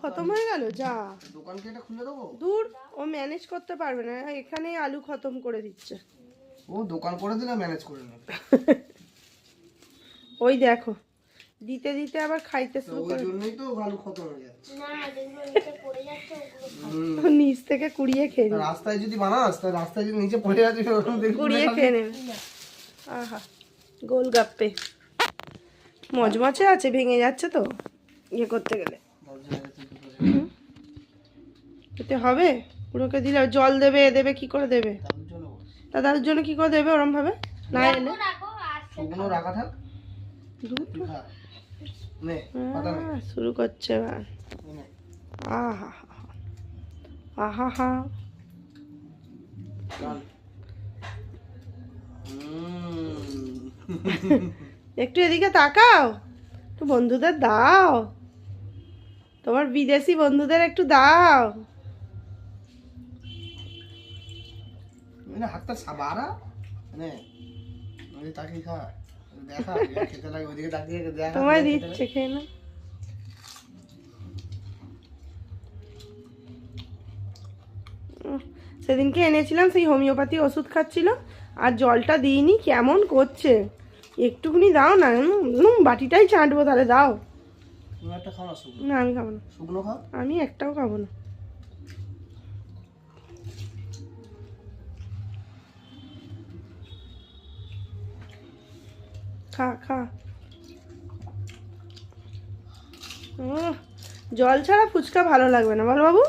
খতম হয়ে গেল, যা দোকান কি এটা খুলে দেবো? দূর, ও ম্যানেজ করতে পারবে না, এখানেই আলু খতম করে দিচ্ছে। ও দোকান করে দিলে ম্যানেজ করে নেবে। ওই দেখো দিতে দিতে আবার খাইতে শুরু ওই করে, জন্যই তো আলু খতম হয়ে যাচ্ছে। নিচ থেকে কুড়িয়ে খেয়ে নেবে, রাস্তায় যদি বানাস তাহলে রাস্তায় যদি নিচে পড়ে যাচ্ছে কুড়িয়ে খেয়ে নেবে। আহা, গোলগাপ্পে মজমচে আছে, ভেঙে যাচ্ছে তো ইয়ে করতে গেলে। এতে হবে পুরোকে দিলে জল দেবে, দেবে কি করে দেবে? দাদার জন্য কি করে দেবে ওরম ভাবে? না এনে শুকনো রাখা থাক। শুরু করছে এবার। আহা আহা হা, একটু এদিকে তাকাও, একটু বন্ধুদের দাও, তোমার বিদেশি বন্ধুদের একটু দাও। হাতটা সাবারা নে ওই তাকিয়ে খা, দেখা খেতে লাগে ওইদিকে তাকিয়ে দেখা। তোমায় দিচ্ছে, খেয়ে না। সেদিনকে এনেছিলাম সেই হোমিওপ্যাথি ওষুধ খাচ্ছিল আর জলটা দিইনি, কেমন করছে। একটুখানি দাও না, বাটিটাই চাটবো, তাহলে দাও। তুমি একটা খাও না শুকনো। না আমি খাবো না, শুকনো খাও। আমি একটাও খাবো না। খা খা, জল ছাড়া ফুচকা ভালো লাগবে না, বল বাবু।